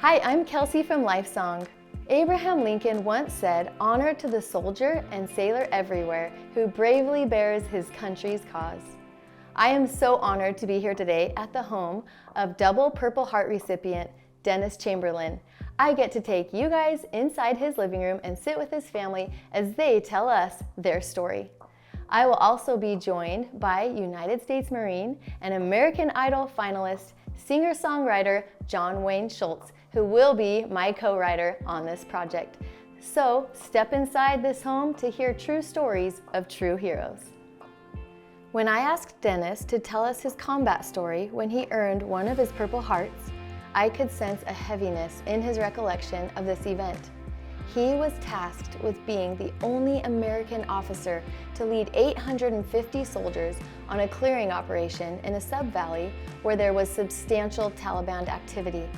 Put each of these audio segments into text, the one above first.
Hi, I'm Kelsee from LifeSong. Abraham Lincoln once said, "Honor to the soldier and sailor everywhere who bravely bears his country's cause." I am so honored to be here today at the home of double Purple Heart recipient Dennis Chamberlain. I get to take you guys inside his living room and sit with his family as they tell us their story. I will also be joined by United States Marine and American Idol finalist, singer-songwriter John Wayne Schulz, who will be my co-writer on this project. So step inside this home to hear true stories of true heroes. When I asked Dennis to tell us his combat story when he earned one of his Purple Hearts, I could sense a heaviness in his recollection of this event. He was tasked with being the only American officer to lead 850 soldiers on a clearing operation in a sub-valley where there was substantial Taliban activity.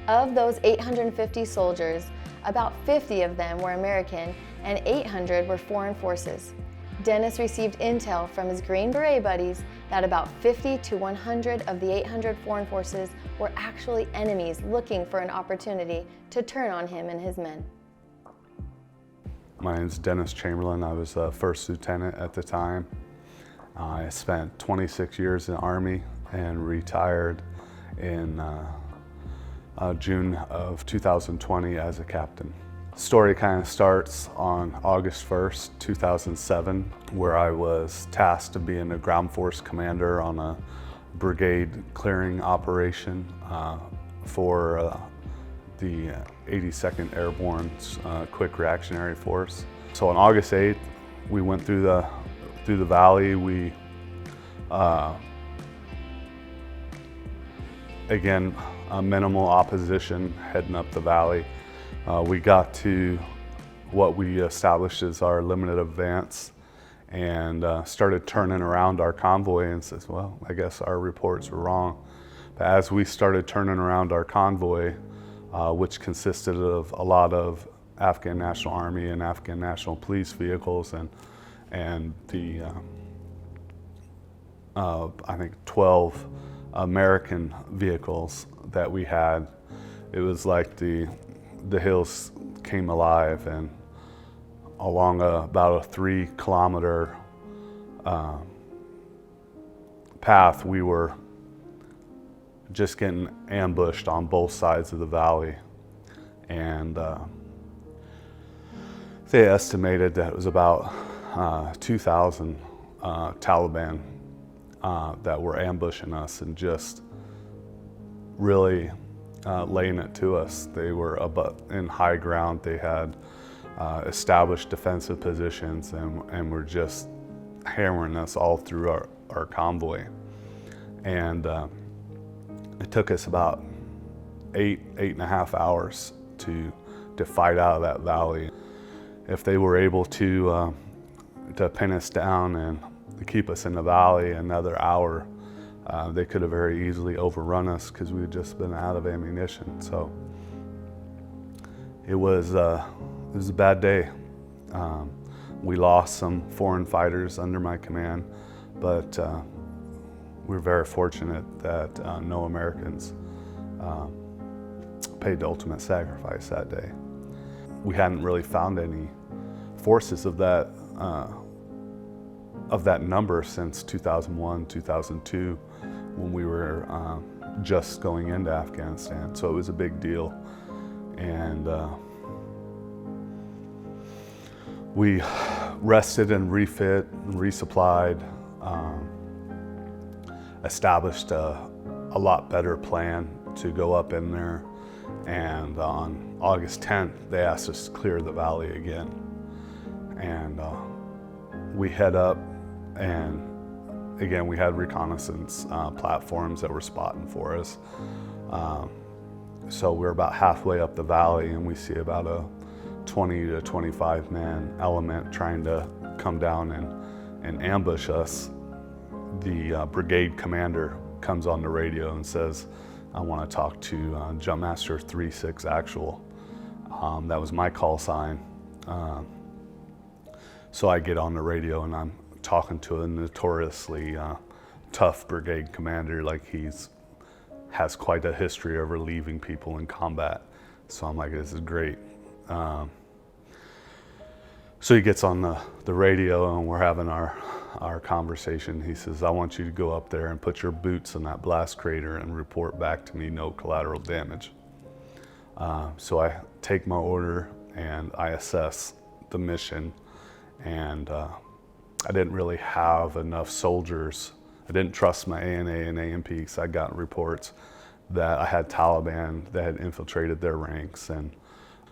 Of those 850 soldiers, about 50 of them were American and 800 were foreign forces. Dennis received intel from his Green Beret buddies that about 50 to 100 of the 800 foreign forces were actually enemies looking for an opportunity to turn on him and his men. My name is Dennis Chamberlain. I was a first lieutenant at the time. I spent 26 years in the Army and retired in June of 2020 as a captain. The story kind of starts on August 1st, 2007, where I was tasked to being a ground force commander on a brigade clearing operation for the 82nd Airborne Quick Reactionary Force. So on August 8th, we went through the valley. We again, minimal opposition heading up the valley. We got to what we established as our limited advance and started turning around our convoy and says, well, I guess our reports were wrong. But as we started turning around our convoy, which consisted of a lot of Afghan National Army and Afghan National Police vehicles and the, I think 12 American vehicles that we had. It was like the hills came alive, and along about a 3-kilometer path, we were just getting ambushed on both sides of the valley. And they estimated that it was about 2,000 Taliban that were ambushing us and just really laying it to us. They were in high ground. They had established defensive positions and were just hammering us all through our convoy. And it took us about 8.5 hours to fight out of that valley. If they were able to pin us down and to keep us in the valley another hour, they could have very easily overrun us because we had just been out of ammunition. So it was a bad day. We lost some foreign fighters under my command, but we're very fortunate that no Americans paid the ultimate sacrifice that day. We hadn't really found any forces of that number since 2001, 2002, when we were just going into Afghanistan. So it was a big deal. And we rested and refit and resupplied, established a lot better plan to go up in there. And on August 10th, they asked us to clear the valley again. And we head up, and again, we had reconnaissance platforms that were spotting for us. So we're about halfway up the valley, and we see about a 20 to 25 man element trying to come down and ambush us. The brigade commander comes on the radio and says, I want to talk to Jumpmaster 36 Actual. That was my call sign. So I get on the radio and I'm talking to a notoriously tough brigade commander, like he's has quite a history of relieving people in combat. So I'm like, this is great. So he gets on the radio and we're having our conversation. He says, I want you to go up there and put your boots in that blast crater and report back to me no collateral damage. So I take my order and I assess the mission, and I didn't really have enough soldiers. I didn't trust my ANA and AMP because I got reports that I had Taliban that had infiltrated their ranks. And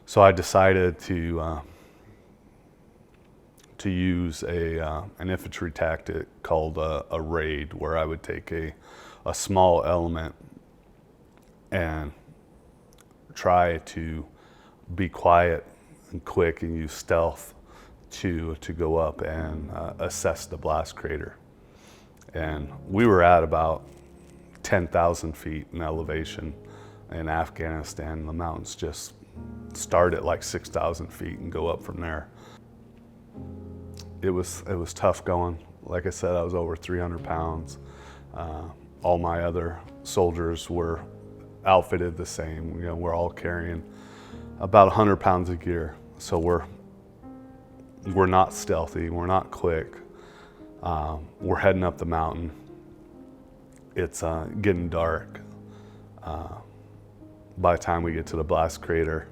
so I decided to use an infantry tactic called a raid, where I would take a small element and try to be quiet and quick and use stealth to go up and assess the blast crater. And we were at about 10,000 feet in elevation in Afghanistan. The mountains just start at like 6,000 feet and go up from there. It was tough going. Like I said, I was over 300 pounds. All my other soldiers were outfitted the same. You know, we're all carrying about 100 pounds of gear. So we're not stealthy, we're not quick. We're heading up the mountain. It's getting dark. By the time we get to the blast crater,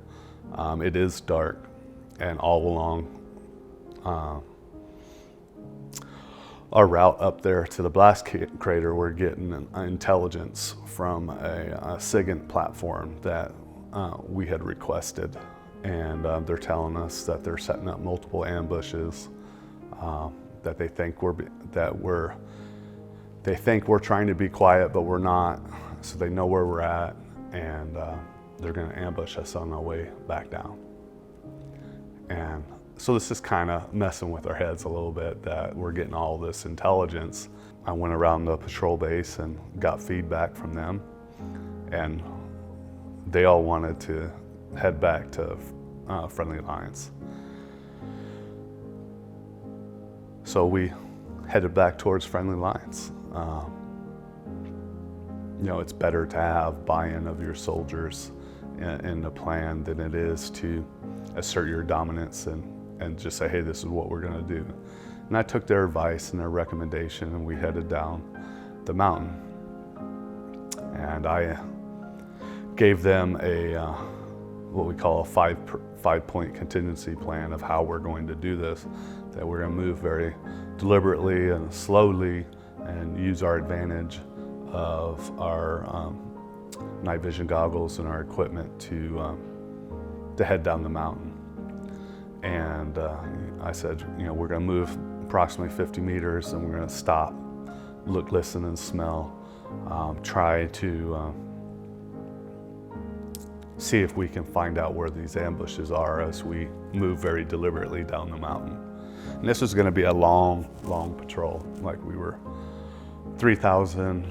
it is dark, and all along our route up there to the blast crater, we're getting intelligence from a SIGINT platform that we had requested, and they're telling us that they're setting up multiple ambushes, that they think we're trying to be quiet, but we're not. So they know where we're at, and they're going to ambush us on our way back down. And so this is kind of messing with our heads a little bit, that we're getting all this intelligence. I went around the patrol base and got feedback from them, and they all wanted to head back to Friendly Alliance. So we headed back towards Friendly Alliance. You know, it's better to have buy-in of your soldiers in the plan than it is to assert your dominance and just say, hey, this is what we're gonna do. And I took their advice and their recommendation, and we headed down the mountain. And I gave them what we call a five-point contingency plan of how we're going to do this, that we're gonna move very deliberately and slowly and use our advantage of our night vision goggles and our equipment to head down the mountain. And I said, you know, we're gonna move approximately 50 meters and we're gonna stop, look, listen, and smell, try to see if we can find out where these ambushes are as we move very deliberately down the mountain. And this was gonna be a long, long patrol. Like, we were 3,000,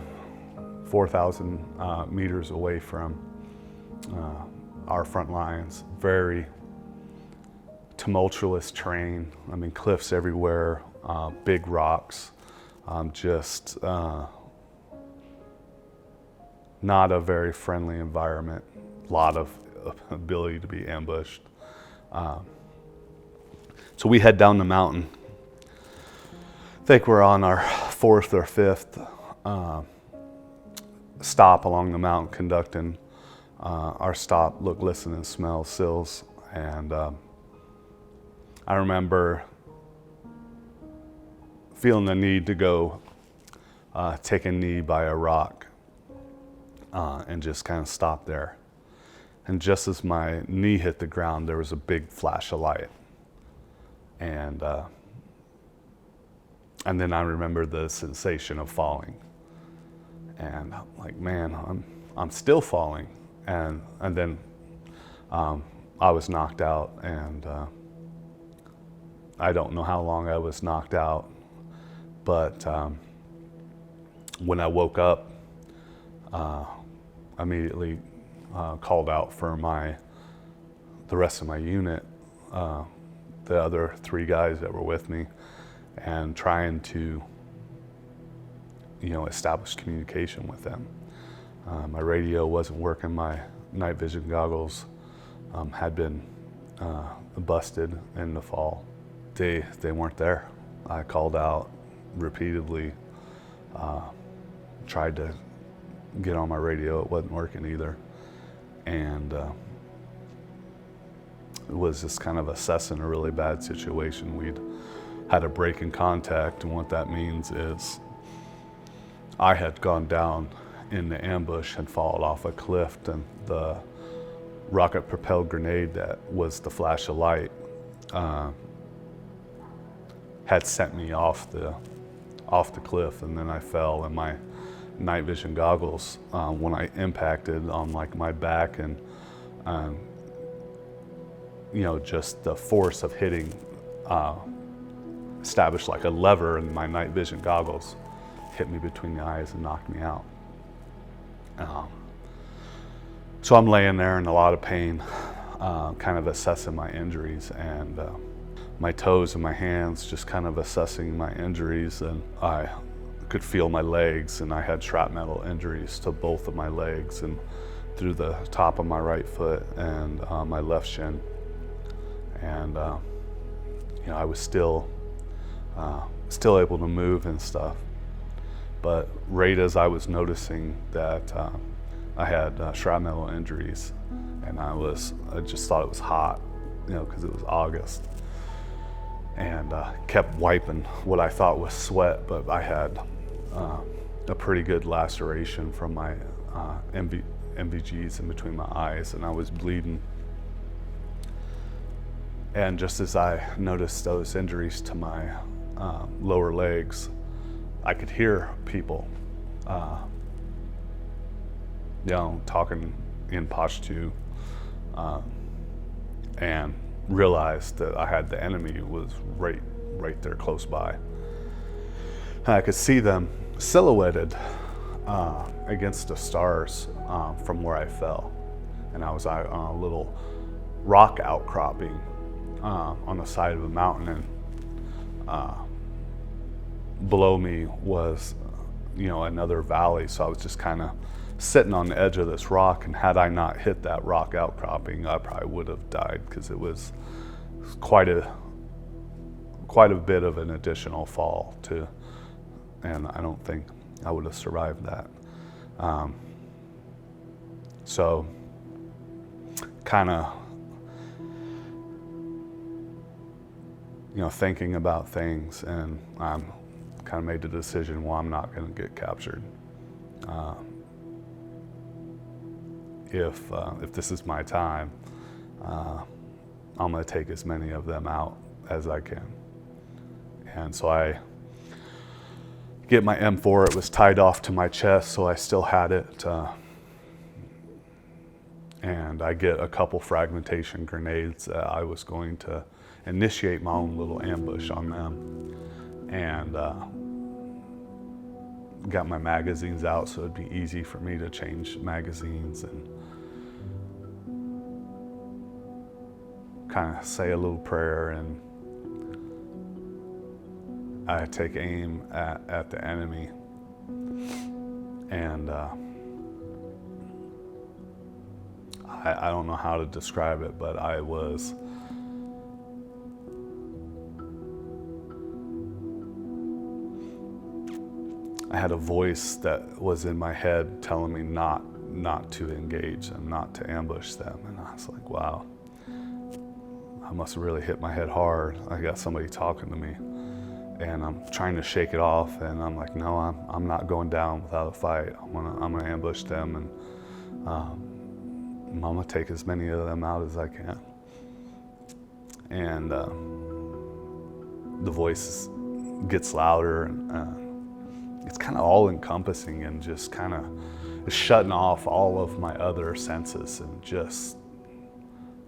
4,000 meters away from our front lines. Very tumultuous terrain. I mean, cliffs everywhere, big rocks, just not a very friendly environment. A lot of ability to be ambushed. So we head down the mountain. I think we're on our fourth or fifth stop along the mountain, conducting our stop, look, listen, and smell sills. And I remember feeling the need to go take a knee by a rock and just kind of stop there. And just as my knee hit the ground, there was a big flash of light. And then I remember the sensation of falling. And I'm like, man, I'm still falling. And then I was knocked out, and I don't know how long I was knocked out, but when I woke up, immediately called out for the rest of my unit, the other 3 guys that were with me, and trying to, you know, establish communication with them. My radio wasn't working. My night vision goggles had been busted in the fall. They weren't there. I called out repeatedly, tried to get on my radio. It wasn't working either. And it was just kind of assessing a really bad situation. We'd had a break in contact, and what that means is I had gone down in the ambush and fallen off a cliff, and the rocket propelled grenade that was the flash of light had sent me off the cliff, and then I fell, and my night vision goggles, when I impacted on like my back, and just the force of hitting established like a lever, and my night vision goggles hit me between the eyes and knocked me out. So I'm laying there in a lot of pain, kind of assessing my injuries, and my toes and my hands just kind of assessing my injuries, and I could feel my legs, and I had shrapnel injuries to both of my legs and through the top of my right foot and my left shin. And I was still able to move and stuff. But right as I was noticing that I had shrapnel injuries, and I just thought it was hot, because it was August, and kept wiping what I thought was sweat, but I had a pretty good laceration from my MVGs in between my eyes, and I was bleeding. And just as I noticed those injuries to my lower legs, I could hear people, talking in Pashto, and realized that I had the enemy was right there close by. And I could see them silhouetted against the stars from where I fell, and I was on a little rock outcropping on the side of a mountain, and below me was another valley, so I was just kind of sitting on the edge of this rock, and had I not hit that rock outcropping, I probably would have died, because it was quite a bit of an additional fall too, and I don't think I would have survived that. So kind of thinking about things, and I'm kind of made the decision, well, I'm not going to get captured. If this is my time, I'm going to take as many of them out as I can. And so I get my M4. It was tied off to my chest, so I still had it. And I get a couple fragmentation grenades. I was going to initiate my own little ambush on them, and got my magazines out so it'd be easy for me to change magazines, and kind of say a little prayer, and I take aim at the enemy, and I don't know how to describe it, but I had a voice that was in my head telling me not to engage and not to ambush them. And I was like, wow, I must have really hit my head hard. I got somebody talking to me, and I'm trying to shake it off, and I'm like, no, I'm not going down without a fight. I'm gonna ambush them, and I'm gonna take as many of them out as I can. And the voice gets louder, and it's kind of all-encompassing, and just kind of shutting off all of my other senses, and just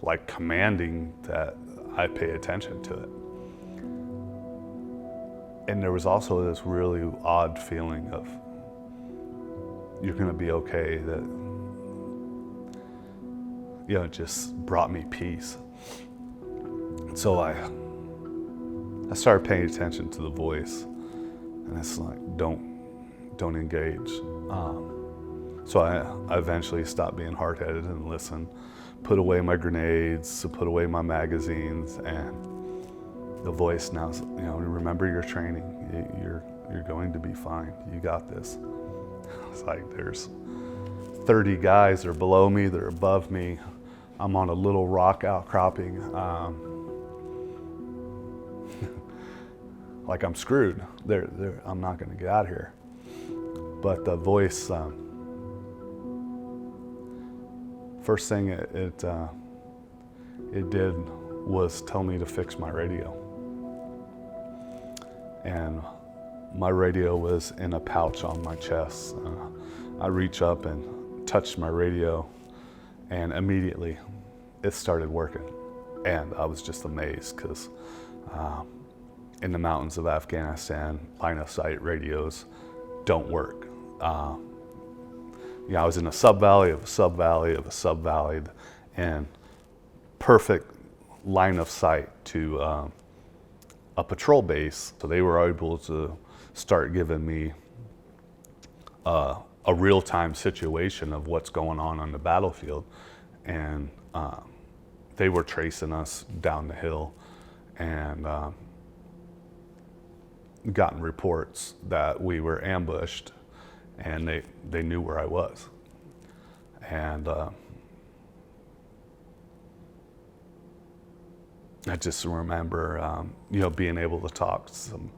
like commanding that I pay attention to it. And there was also this really odd feeling of, you're gonna be okay, that it just brought me peace. So I started paying attention to the voice, and it's like, don't engage. So I eventually stopped being hard-headed and listened, put away my grenades, put away my magazines, and the voice now, remember your training. You're going to be fine. You got this. It's like there's 30 guys that are below me, they're above me. I'm on a little rock outcropping. Like I'm screwed. I'm not going to get out of here. But the voice, first thing it did was tell me to fix my radio. And my radio was in a pouch on my chest. I reached up and touched my radio, and immediately it started working. And I was just amazed because in the mountains of Afghanistan, line of sight radios don't work. I was in a sub-valley of a sub-valley of a sub-valley, and perfect line of sight to a patrol base. So they were able to start giving me a real-time situation of what's going on the battlefield. And they were tracing us down the hill and gotten reports that we were ambushed, and they knew where I was. And I just remember, being able to talk to some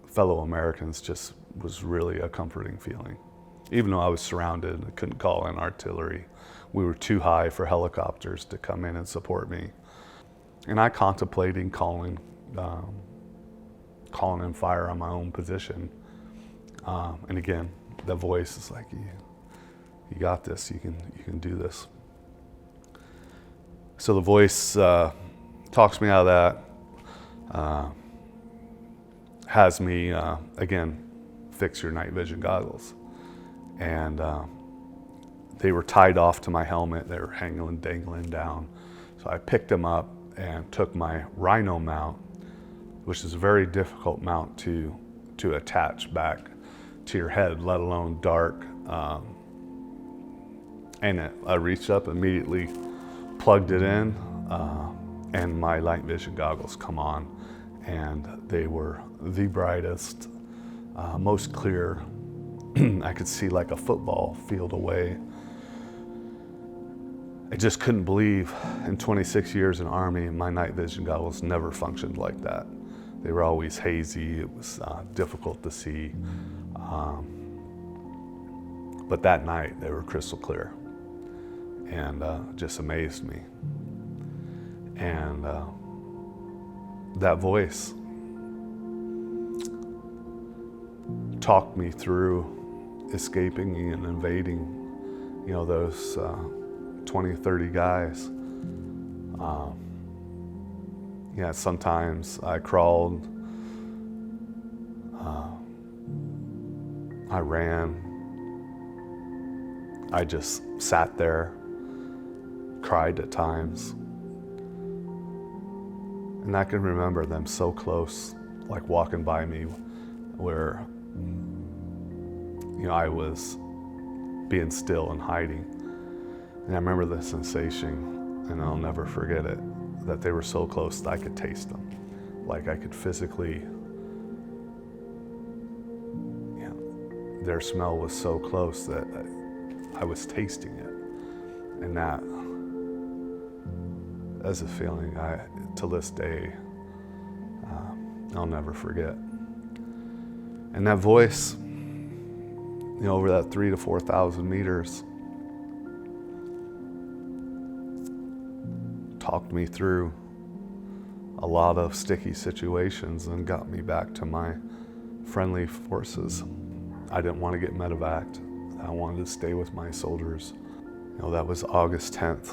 fellow Americans just was really a comforting feeling. Even though I was surrounded, I couldn't call in artillery. We were too high for helicopters to come in and support me. And I contemplated calling in fire on my own position. And again, the voice is like, you got this, you can do this. So the voice talks me out of that, has me, again, fix your night vision goggles. And they were tied off to my helmet. They were hanging, dangling down. So I picked them up and took my Rhino mount, which is a very difficult mount to attach back to your head, let alone dark. I reached up, immediately plugged it in, and my night vision goggles come on, and they were the brightest, most clear. I could see like a football field away. I just couldn't believe in 26 years in the Army, my night vision goggles never functioned like that. They were always hazy. It was difficult to see. But that night, they were crystal clear, and just amazed me. And that voice talked me through escaping and invading, those 20, 30 guys. Sometimes I crawled, I ran, I just sat there, cried at times. And I can remember them so close, like walking by me where, I was being still and hiding. And I remember the sensation, and I'll never forget it, that they were so close that I could taste them. Like I could physically, their smell was so close that I was tasting it. And that, as a feeling to this day, I'll never forget. And that voice, over that 3,000 to 4,000 meters, talked me through a lot of sticky situations and got me back to my friendly forces. I didn't want to get medevaced. I wanted to stay with my soldiers. That was August 10th,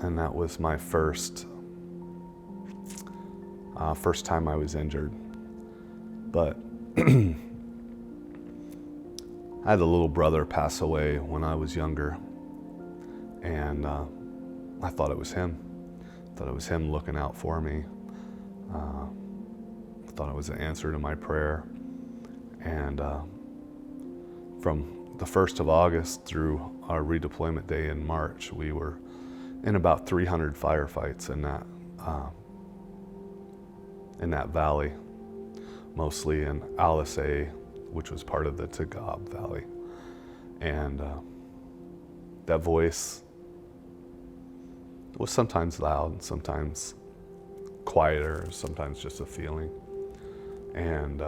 and that was my first time I was injured. But I had a little brother pass away when I was younger, and I thought it was him. I thought it was him looking out for me. I thought it was an answer to my prayer. And from the 1st of August through our redeployment day in March, we were in about 300 firefights in that valley, mostly in Alisay, which was part of the Tagab Valley. And that voice was sometimes loud, sometimes quieter, sometimes just a feeling. And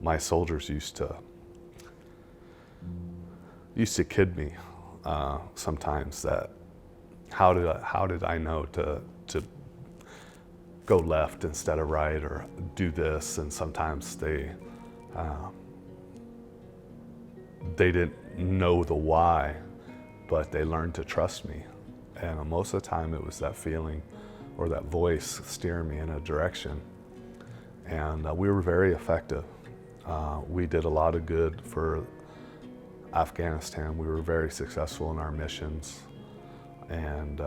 my soldiers used to kid me sometimes that how did I know to go left instead of right, or do this, and sometimes they didn't know the why, but they learned to trust me. And most of the time it was that feeling or that voice steering me in a direction. And we were very effective. We did a lot of good for Afghanistan. We were very successful in our missions, and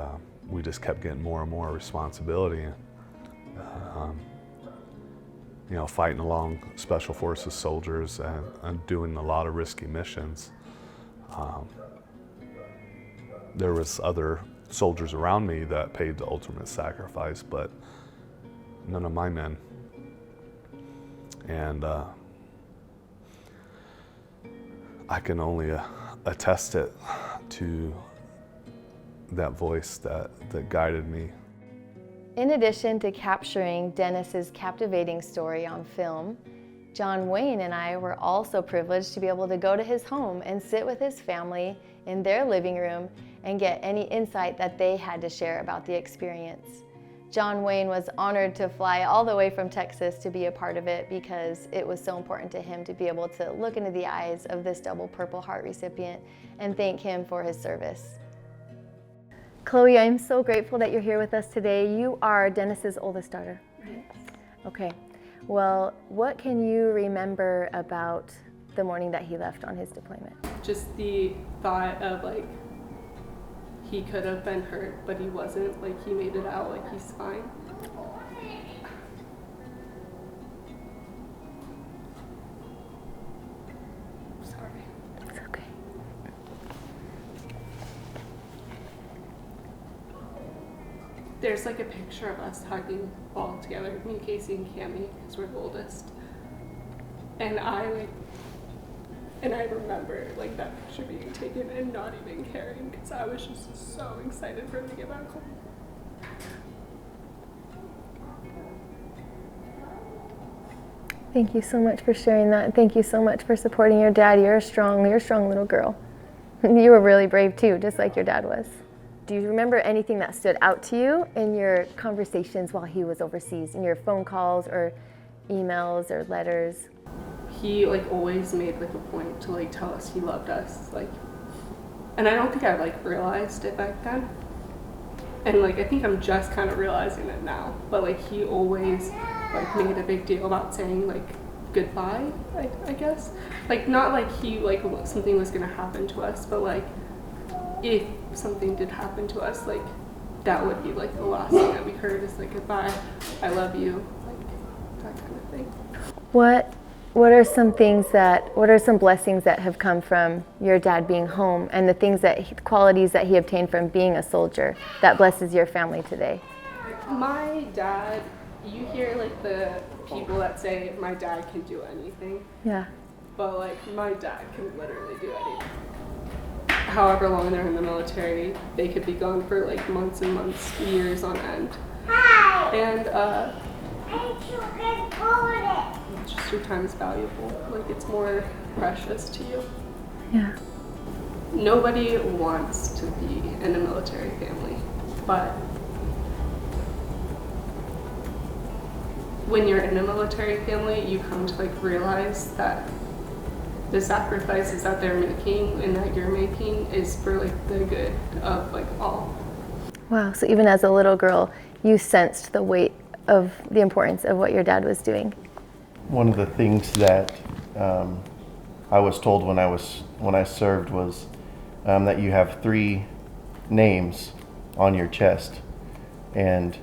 we just kept getting more and more responsibility. Fighting along Special Forces soldiers and doing a lot of risky missions. There was other soldiers around me that paid the ultimate sacrifice, but none of my men. And I can only attest it to that voice that guided me. In addition to capturing Dennis's captivating story on film, John Wayne and I were also privileged to be able to go to his home and sit with his family in their living room and get any insight that they had to share about the experience. John Wayne was honored to fly all the way from Texas to be a part of it because it was so important to him to be able to look into the eyes of this double Purple Heart recipient and thank him for his service. Chloe, I'm so grateful that you're here with us today. You are Dennis's oldest daughter. Right. Okay. Well, what can you remember about the morning that he left on his deployment? Just the thought of he could have been hurt, but he wasn't. He made it out, he's fine. Sorry. It's okay. There's a picture of us hugging all together, me, Casey, and Cammie, because we're the oldest. And I remember that picture being taken and not even caring, because I was just so excited for him to get back home. Thank you so much for sharing that. Thank you so much for supporting your dad. You're a strong little girl. You were really brave too, just like your dad was. Do you remember anything that stood out to you in your conversations while he was overseas, in your phone calls or emails or letters? He always made a point to tell us he loved us, and I don't think I realized it back then. And I think I'm just kind of realizing it now. But he always made a big deal about saying goodbye, I guess. Not he something was gonna happen to us, but if something did happen to us, that would be the last thing that we heard is goodbye, I love you, that kind of thing. What are some blessings that have come from your dad being home, and the qualities that he obtained from being a soldier that blesses your family today? My dad, you hear the people that say my dad can do anything. Yeah. But my dad can literally do anything. However long they're in the military, they could be gone for months and months, years on end. And just your time is valuable. It's more precious to you. Yeah. Nobody wants to be in a military family, but when you're in a military family, you come to realize that the sacrifices that they're making and that you're making is for the good of all. Wow, so even as a little girl, you sensed the weight of the importance of what your dad was doing. One of the things that I was told when I served was that you have 3 names on your chest, and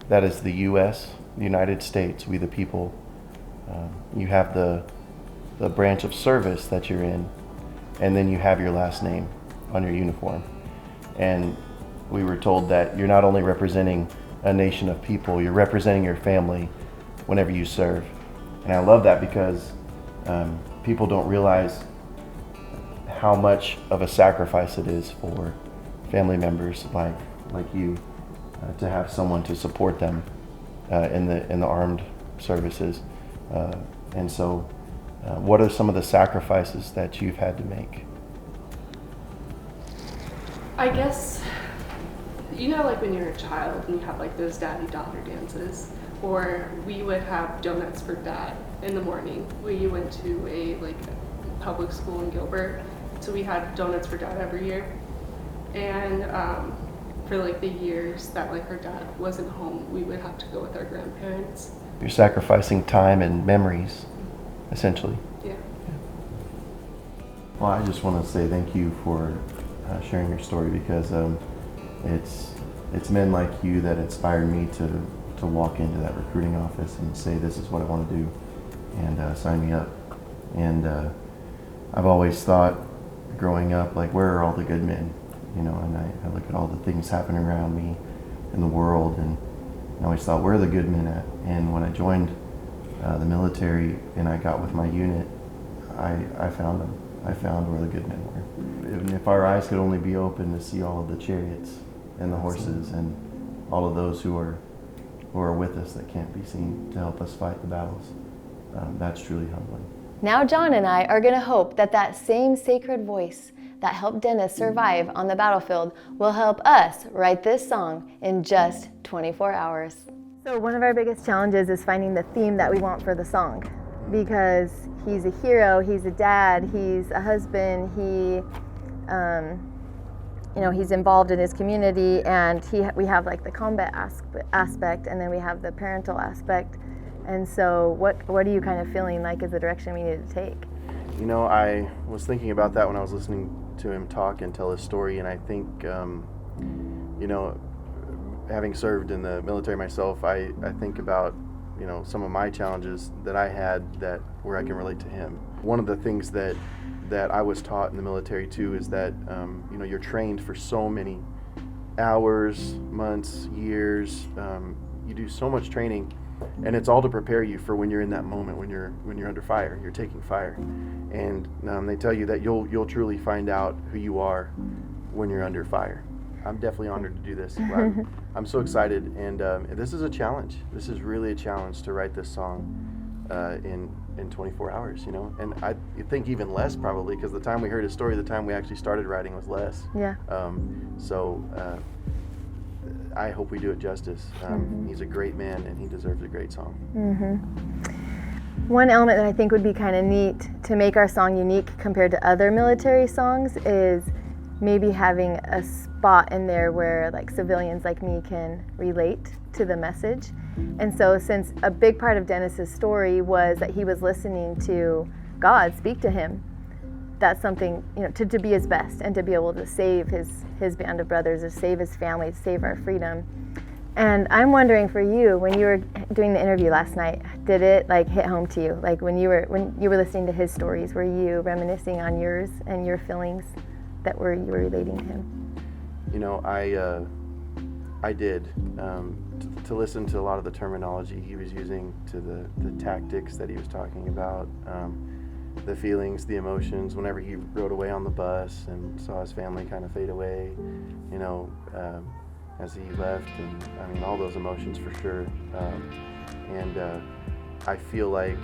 that is the U.S., the United States, we the people. You have the the branch of service that you're in, and then you have your last name on your uniform. And we were told that you're not only representing a nation of people, you're representing your family whenever you serve. And I love that because people don't realize how much of a sacrifice it is for family members like you to have someone to support them in the armed services. And so what are some of the sacrifices that you've had to make? I guess, you know, like when you're a child and you have like those daddy-daughter dances, or we would have donuts for dad in the morning. We went to a like public school in Gilbert, so we had donuts for dad every year. And for like the years that like our dad wasn't home, we would have to go with our grandparents. You're sacrificing time and memories, essentially. Yeah. Well, I just want to say thank you for sharing your story, because it's men like you that inspired me to walk into that recruiting office and say, this is what I want to do, and sign me up. And I've always thought growing up, like, where are all the good men? You know, and I look at all the things happening around me in the world, and I always thought, where are the good men at? And when I joined the military and I got with my unit, I found them. I found where the good men were. And if our eyes could only be open to see all of the chariots and the horses and all of those who are with us that can't be seen to help us fight the battles, that's truly humbling. Now John and I are going to hope that that same sacred voice that helped Dennis survive on the battlefield will help us write this song in just 24 hours. So one of our biggest challenges is finding the theme that we want for the song, because he's a hero, he's a dad, he's a husband, he's involved in his community, and we have like the combat aspect, and then we have the parental aspect. And so what are you kind of feeling like is the direction we need to take? You know, I was thinking about that when I was listening to him talk and tell his story, and I think, having served in the military myself, I think about, some of my challenges that I had where I can relate to him. One of the things that I was taught in the military too is that, you're trained for so many hours, months, years. You do so much training, and it's all to prepare you for when you're in that moment, when you're under fire, you're taking fire. And they tell you that you'll truly find out who you are when you're under fire. I'm definitely honored to do this. I'm so excited, and this is a challenge. This is really a challenge to write this song in 24 hours, And I think even less probably, because the time we heard his story, the time we actually started writing was less. Yeah. I hope we do it justice. He's a great man, and he deserves a great song. One element that I think would be kind of neat to make our song unique compared to other military songs is maybe having a spot in there where like civilians like me can relate to the message. And so since a big part of Dennis's story was that he was listening to God speak to him, that's something, to be his best and to be able to save his band of brothers, to save his family, to save our freedom. And I'm wondering for you, when you were doing the interview last night, did it hit home to you? Like when you were listening to his stories, were you reminiscing on yours and your feelings that you were relating to him? I did. To listen to a lot of the terminology he was using, to the tactics that he was talking about, the feelings, the emotions, whenever he rode away on the bus and saw his family kind of fade away, as he left, and all those emotions for sure. I feel like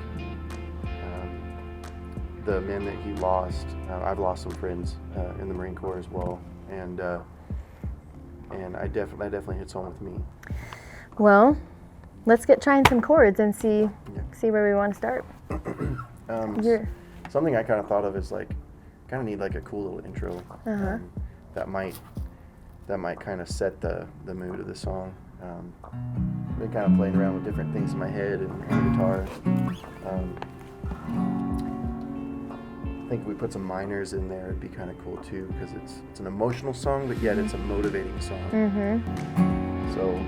the men that he lost, I've lost some friends in the Marine Corps as well, and that definitely hits home with me. Well, let's get trying some chords and see where we want to start. Something I kind of thought of is kind of need a cool little intro that might kind of set the mood of the song. Been kind of playing around with different things in my head and on the guitar. I think if we put some minors in there, it'd be kind of cool too, because it's an emotional song, but yet it's a motivating song. So.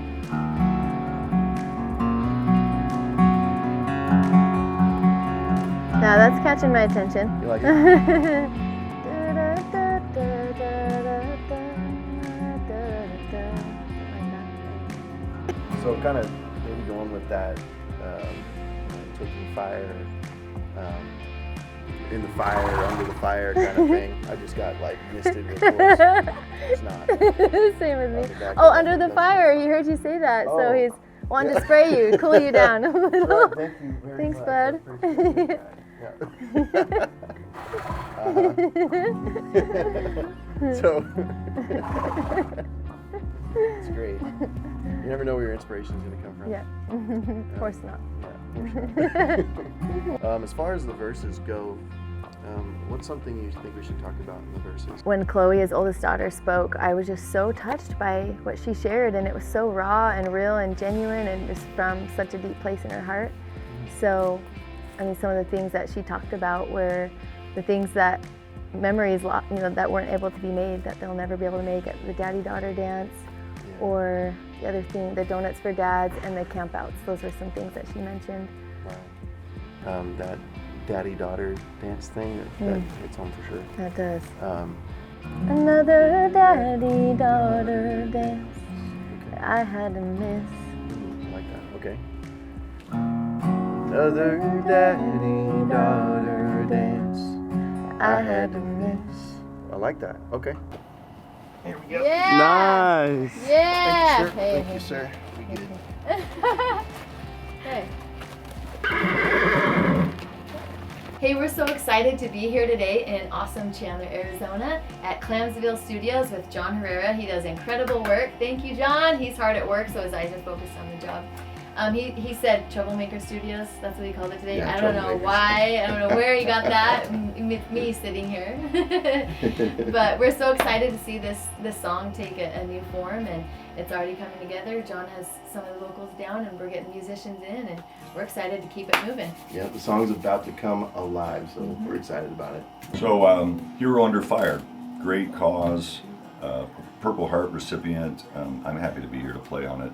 Yeah, that's catching my attention. You like it? So kind of maybe going with that, taking fire, in the fire, under the fire kind of thing. I just got like misted with voice. It's not. Same with me. Oh, under the fire. He heard you say that, so he's wanting to spray you, cool you down a little. Thank you very Thanks, much. bud. I appreciate that. Yeah. So, it's great. You never know where your inspiration is going to come from. Yeah, of course not. Yeah, of course not. As far as the verses go, what's something you think we should talk about in the verses? When Chloe, his oldest daughter, spoke, I was just so touched by what she shared, and it was so raw and real and genuine and just from such a deep place in her heart. So, I mean, some of the things that she talked about were the things that memories, that weren't able to be made, that they'll never be able to make at the daddy-daughter dance, or the other thing, the donuts for dads and the campouts. Those were some things that she mentioned. Wow. That daddy-daughter dance thing, that hits home for sure. That does. Another daddy-daughter dance that I had to miss. I like that. Okay. Another daddy-daughter dance I had to miss. I like that. Okay. Here we go. Yeah. Nice. Yeah. Thank you, sir. We good. Hey. Hey, we're so excited to be here today in awesome Chandler, Arizona at Clamsville Studios with John Herrera. He does incredible work. Thank you, John. He's hard at work, so his eyes are focused on the job. He said Troublemaker Studios, that's what he called it today. Yeah, I don't know why, I don't know where he got that, me sitting here. But we're so excited to see this song take a new form, and it's already coming together. John has some of the vocals down, and we're getting musicians in, and we're excited to keep it moving. Yeah, the song's about to come alive, so we're excited about it. So, Hero Under Fire, great cause, Purple Heart Recipient. I'm happy to be here to play on it.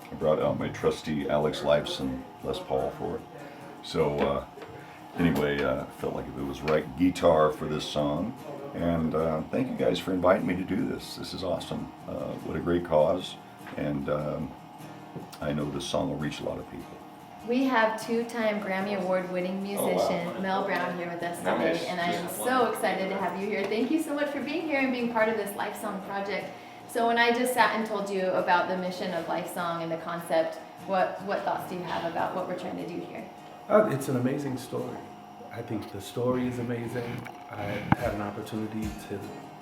I brought out my trusty Alex Lifeson Les Paul for it. So anyway, felt like it was right guitar for this song. And thank you guys for inviting me to do this. This is awesome. What a great cause. And I know this song will reach a lot of people. We have two-time Grammy Award-winning musician Mel Brown here with us today, and I am so excited to have you here. Thank you so much for being here and being part of this LifeSong project. So when I just sat and told you about the mission of LifeSong and the concept, what thoughts do you have about what we're trying to do here? It's an amazing story. I think the story is amazing. I had an opportunity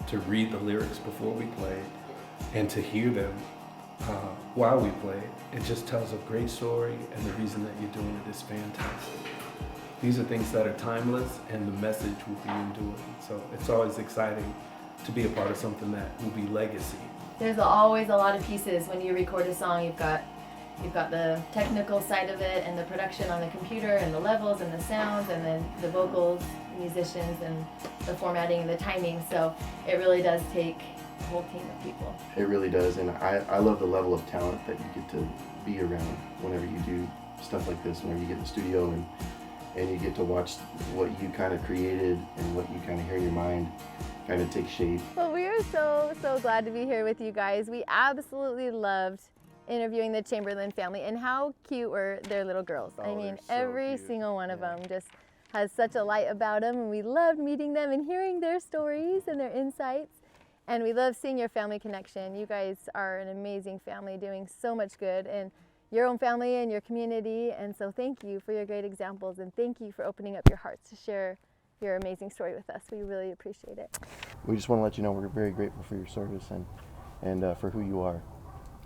to read the lyrics before we played and to hear them while we played. It just tells a great story, and the reason that you're doing it is fantastic. These are things that are timeless, and the message will be enduring. So it's always exciting to be a part of something that will be legacy. There's always a lot of pieces when you record a song. You've got the technical side of it and the production on the computer and the levels and the sounds and then the vocals, musicians, and the formatting and the timing. So it really does take a whole team of people. It really does, and I love the level of talent that you get to be around whenever you do stuff like this, whenever you get in the studio and you get to watch what you kind of created and what you kind of hear in your mind kind of take shape. Well, we are so glad to be here with you guys. We absolutely loved interviewing the Chamberlain family, and how cute were their little girls. I mean, so every cute. single one of them just has such a light about them, and we loved meeting them and hearing their stories and their insights. And we love seeing your family connection. You guys are an amazing family doing so much good in your own family and your community. And so thank you for your great examples, and thank you for opening up your hearts to share your amazing story with us. We really appreciate it. We just want to let you know we're very grateful for your service and for who you are,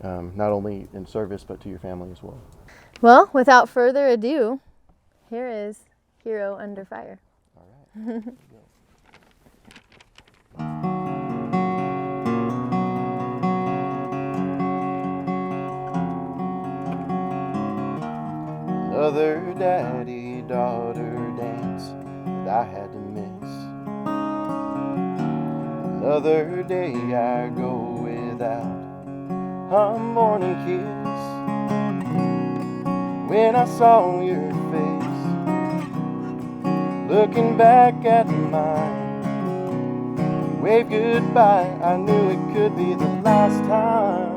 not only in service but to your family as well. Well, without further ado, here is Hero Under Fire. All right. Here we go. Another daddy-daughter dance that I had to miss. Another day I go without a morning kiss. When I saw your face looking back at mine. Wave goodbye, I knew it could be the last time.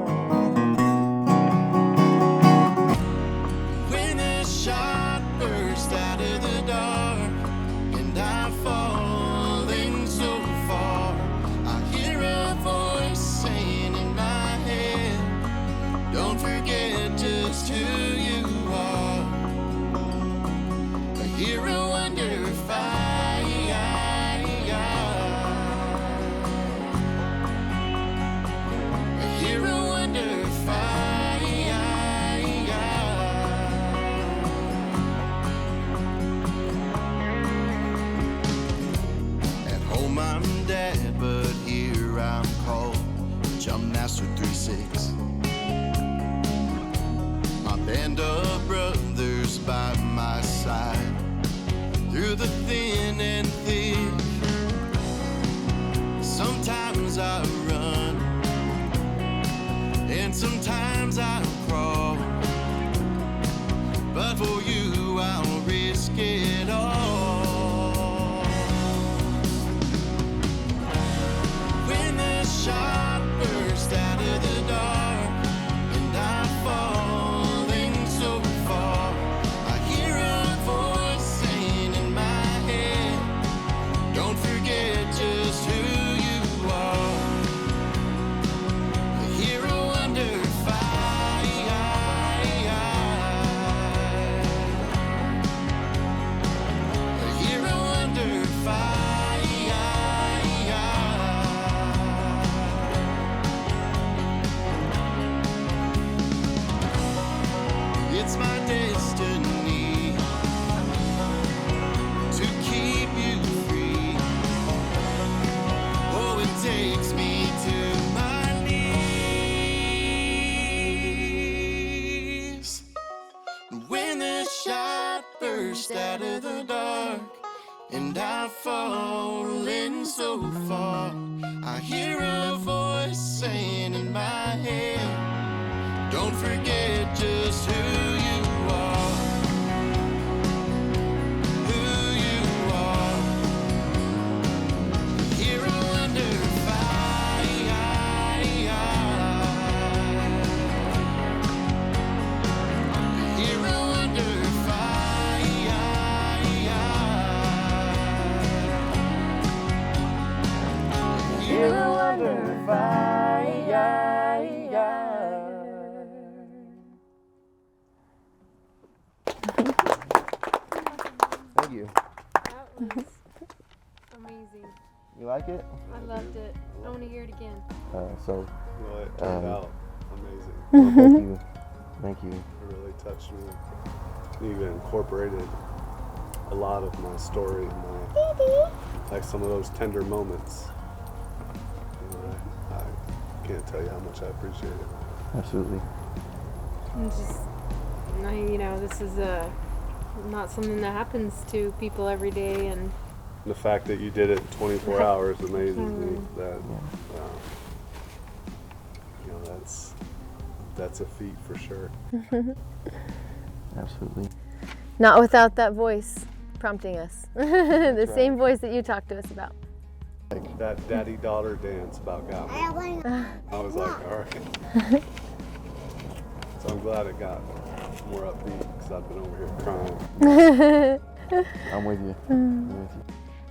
When a shot burst out of the dark and I'm falling so far, I hear a voice saying in my head, don't forget just who you are. A hero under fire. A hero under fire. At home I'm dead, but here I'm called Jump Master 3-6. My band of brothers by my side, through the thin and thick. Sometimes I run, and sometimes I crawl, but for you I'll risk it all. When the shot burst out of the dark and I'm falling so far, I hear a voice saying in my head, don't forget just who you are. A hero under fire. A hero under fire. It's my destiny to keep you free. Oh, it takes me to my knees. When the shot burst out of the dark and I've fallen so far, I hear a voice saying in my head, don't forget just who you are. Who you are. A hero under fire. A hero under fire. A hero under fire. Thank you. That was amazing. You like it? I loved it. I want to hear it again. So, Well, it turned out amazing. well, thank you. Thank you. It really touched me. You even incorporated a lot of my story and like some of those tender moments. You know, I can't tell you how much I appreciate it. Absolutely. And just, this is not something that happens to people every day, and The fact that you did it in 24 hours amazes me. That that's a feat for sure. Absolutely. Not without that voice prompting us. The same voice that you talked to us about. Like that daddy-daughter dance about got me. I was like, all right. So I'm glad it got more upbeat because I've been over here crying. I'm with you. I'm with you.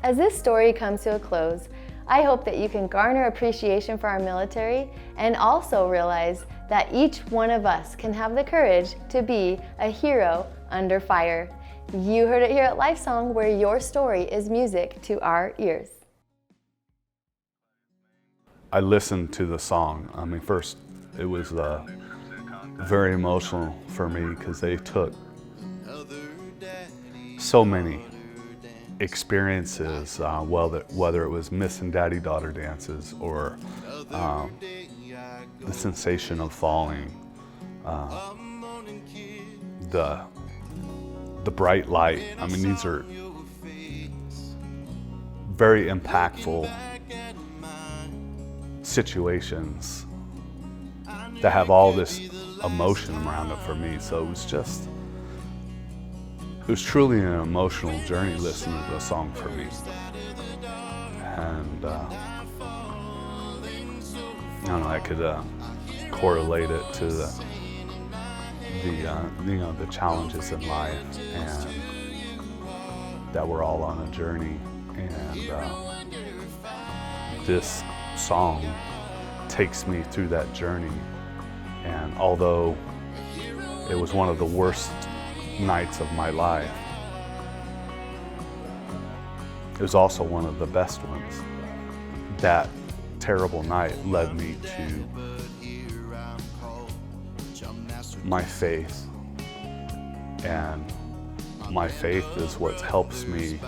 As this story comes to a close, I hope that you can garner appreciation for our military and also realize that each one of us can have the courage to be a hero under fire. You heard it here at LifeSong, where your story is music to our ears. I listened to the song. I mean, first, it was very emotional for me because they took so many experiences, whether it was Miss and Daddy Daughter dances or the sensation of falling, the bright light. I mean, these are very impactful situations that have all this emotion around it for me. So it was truly an emotional journey listening to the song for me. And I don't know, I could correlate it to the challenges in life, and that we're all on a journey. And this song takes me through that journey. And although it was one of the worst nights of my life, it was also one of the best ones. That terrible night led me to my faith, and my faith is what helps me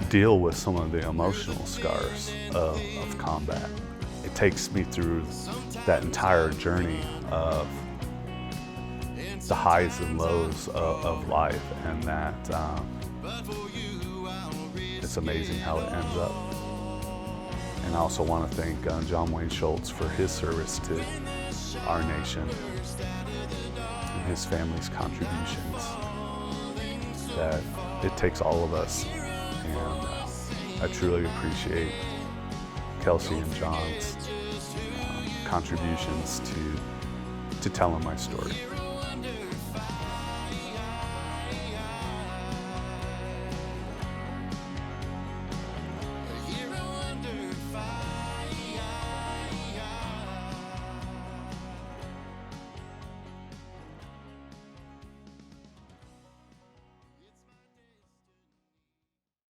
deal with some of the emotional scars of combat. It takes me through that entire journey of the highs and lows of life, and that it's amazing how it ends up. And I also want to thank John Wayne Schulz for his service to our nation and his family's contributions. That it takes all of us, and I truly appreciate Kelsee and John's contributions to telling my story.